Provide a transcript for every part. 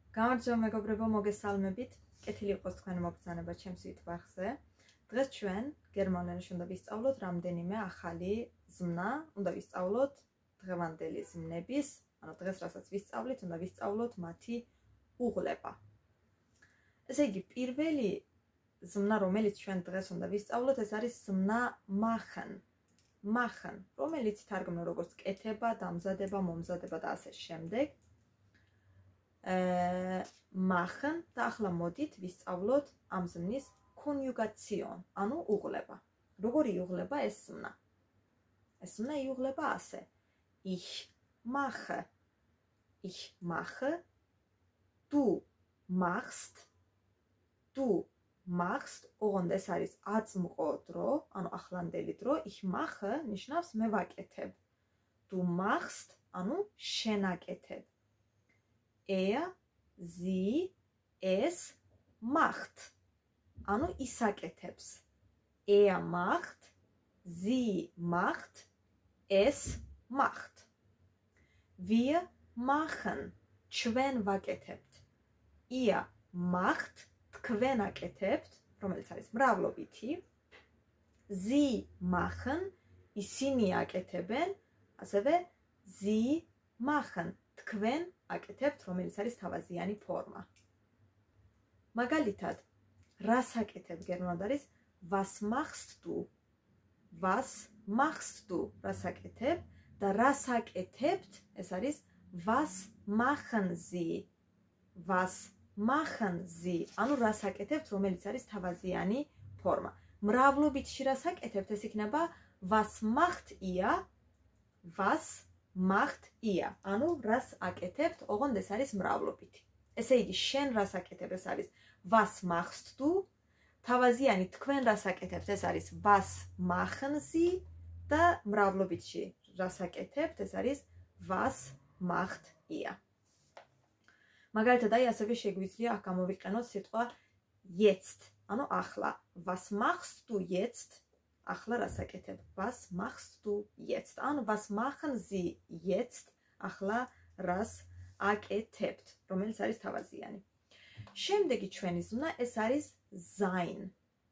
გამარჯობა მეგობრებო, მოგესალმებით. კეთილი იყოს თქვენი მოგზაურობა ჩემს ვიტვახზე. დღეს ჩვენ გერმანულ ენაში უნდა ვისწავლოთ რამდენიმე ახალი ზმნა, უნდა ვისწავლოთ დღევანდელი ზმნების, ანუ დღეს რასაც ვისწავლით, უნდა ვისწავლოთ მათი უღლება. ესე იგი, პირველი ზმნა, რომელიც ჩვენ დღეს უნდა ვისწავლოთ, ეს არის ზმნა machen. machen, რომელიც თარგმნილ როგორც კეთება, დამზადება, მომზადება და ასე შემდეგ. machen და ახლა მოდით ვისწავლოთ ამ ზმნის კონიუგაციონ, ანუ უღლება. როგორი იუღლება ეს ზმნა? ეს ზმნა იუღლება ასე. Ich mache. Ich mache. Du machst. Du machst. ოღონდ ეს არის აწმყო დრო, ანუ ახლანდელი დრო. Ich mache ნიშნავს მე ვაკეთებ. Du machst, ანუ შენ აკეთებ. Er, sie, es macht. ანუ ის აკეთებს. Er macht, sie macht, es macht. Wir machen. ჩვენ ვაკეთებთ. Ihr macht, თქვენ აკეთებთ, რომელიც არის მრავლობითი. Sie machen, ისინი აკეთებენ, ასევე sie machen, თქვენ აკეთებთ, რომელიც არის თავაზიანი ფორმა. მაგალითად, რას აკეთებ გერმანულად არის was machst du? Was machst du? რას აკეთებ და რას აკეთებთ? ეს არის was machen sie? Was machen sie? ანუ რას აკეთებთ, რომელიც არის თავაზიანი ფორმა. მრავლობითში რას აკეთებთ? ეს იქნება was macht ihr? Was macht ihr? ანუ რას აკეთებთ? ოღონდ ეს არის მრავლობითი. ესე იგი, შენ რას აკეთებ? ეს არის was machst du? თავაზიანი თქვენ რას აკეთებთ? ეს არის was machen sie? და მრავლობითში რას აკეთებთ? ეს არის was macht ihr? მაგალითად, აი ასევე შეგვიძლია აქ გამოვიყენოთ სიტყვა jetzt, ანუ ახლა. Was machst du jetzt? ახლა რას აკეთებ? Was machst du jetzt? ანუ was machen sie jetzt? ახლა რას აკეთებთ, რომელიც არის თავაზიანი. შემდეგი ჩვენი ზმნა ეს არის sein.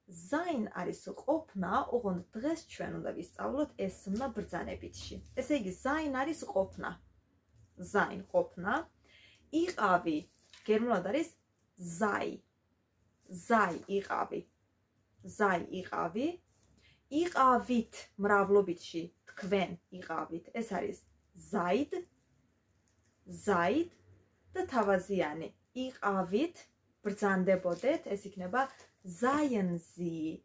sein არის ყოფნა, ოღონდ დღეს ჩვენ უნდა ვისწავლოთ ეს ზმნა ბრძანებითში. ესე იგი, sein არის ყოფნა. sein ყოფნა. იყავი გერმანულად არის sei. sei იყავი. sei იყავი. იყავით მრავლობითში თქვენ იყავით. ეს არის seid. seid და თავაზიანი იყავით, ბრძანდებოდეთ, ეს იქნება seien sie.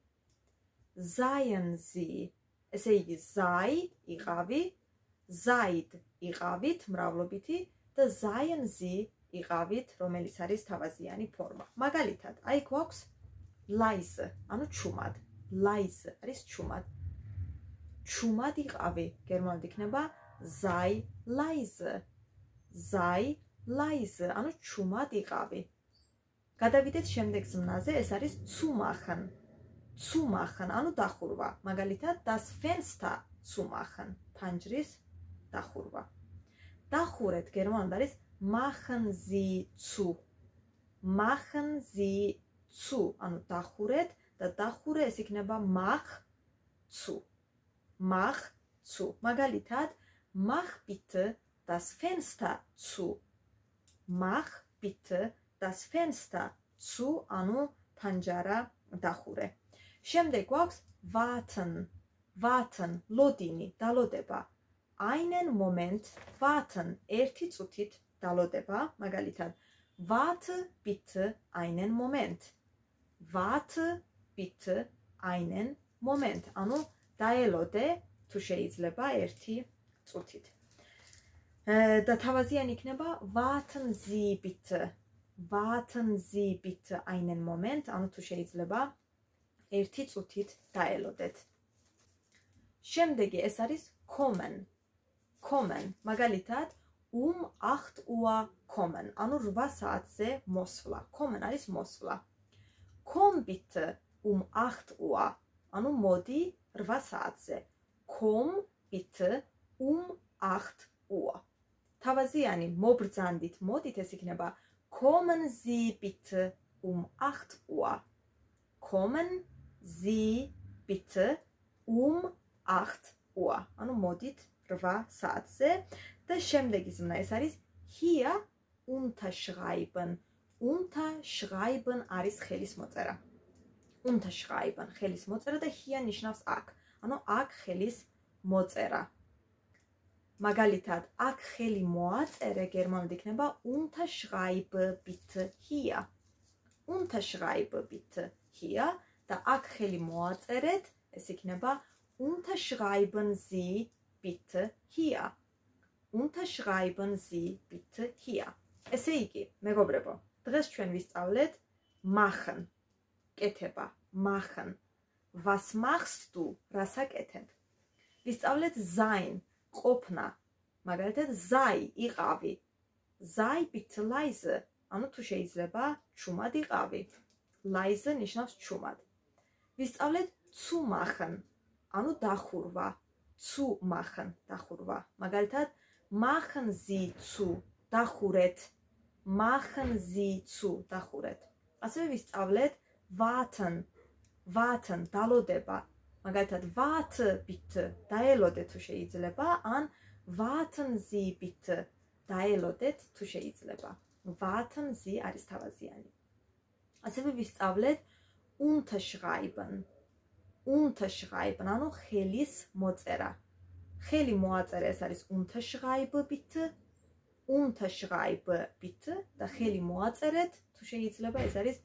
seien sie. ესე იგი, sei იყავი, seid იყავით მრავლობითი და seien sie იყავით, რომელიც არის თავაზიანი ფორმა. მაგალითად, აი გვაქვს leise, ანუ ჩუმად. leise არის ჩუმად. ჩუმად იყავი, გერმანულად იქნება sei leise. sei leise, ანუ ჩუმად იყავი. გადავიდეთ შემდეგ ზმნაზე, ეს არის zu machen. zu machen, ანუ დახურვა. მაგალითად, das Fenster zu machen, ფანჯრის დახურვა. დახურეთ გერმანულად არის machen sie zu. machen sie zu, ანუ დახურეთ და დახურე ეს იქნება mach zu. mach zu. მაგალითად, mach bitte das Fenster zu. mach bitte das Fenster zu, ანუ ფანჯარა დახურე. შემდეგ გვაქვს warten. warten, ლოდინი, დალოდება. einen Moment warten, ერთი წუთით დალოდება. მაგალითად, warte bitte einen Moment. warte bitte einen Moment, ანუ დაელოდე თუ შეიძლება ერთი წუთით. და თავაზიანი იქნება warten Sie bitte. warten Sie bitte einen Moment, ანუ თუ შეიძლება ერთი წუთით დაელოდეთ. შემდეგი ეს არის kommen. kommen, მაგალითად, 8 Uhr kommen, ანუ 8 საათზე მოსვლა. kommen არის მოსვლა. komm bitte 8 Uhr, ანუ მოდი 8 საათზე. komm bitte 8 Uhr. თავაზიანი მობრძანდით მოდით ეს იქნება kommen Sie bitte um 8 Uhr. Kommen Sie bitte um 8 Uhr. ანუ მოდით 8 საათზე და შემდეგი ზმნა ეს არის hier unterschreiben. Unterschreiben არის ხელის მოწერა. Unterschreiben ხელის მოწერა და hier ნიშნავს აქ. ანუ აქ ხელის მოწერა. მაგალითად, აქ ხელი მოაწერე გერმანულად იქნება unterschreibe bitte hier. Unterschreibe bitte hier და აქ ხელი მოაწერეთ, ეს იქნება unterschreiben Sie bitte hier. Unterschreiben Sie bitte hier. ესე იგი, მეგობრებო, დღეს ჩვენ ვისწავლეთ machen, კეთება, machen. Was machst du? რას აკეთებ? ვისწავლეთ sein, ყოფნა. მაგალითად, sei, იყავი. Sei bitte leise. ანუ თუ შეიძლება ჩუმად იყავი. Leise ნიშნავს ჩუმად. ვისწავლეთ zu machen. ანუ დახურვა. Zu machen, დახურვა. მაგალითად, machen Sie zu, დახურეთ. Machen Sie zu, დახურეთ. ასევე ვისწავლეთ warten. Warten, დალოდება. მაგალითად, warte bitte, დაელოდეთ თუ შეიძლება, ან warten Sie bitte, დაელოდეთ თუ შეიძლება. Warten Sie არის თავაზიანი. ასევე ვისწავლეთ unterschreiben. Unterschreiben, ანუ ხელის მოწერა. ხელი მოაწერე, ეს არის unterschreibe bitte. Unterschreibe bitte და ხელი მოაწერეთ თუ შეიძლება, ეს არის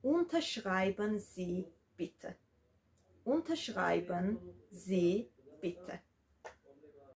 unterschreiben Sie bitte. Unterschreiben Sie bitte.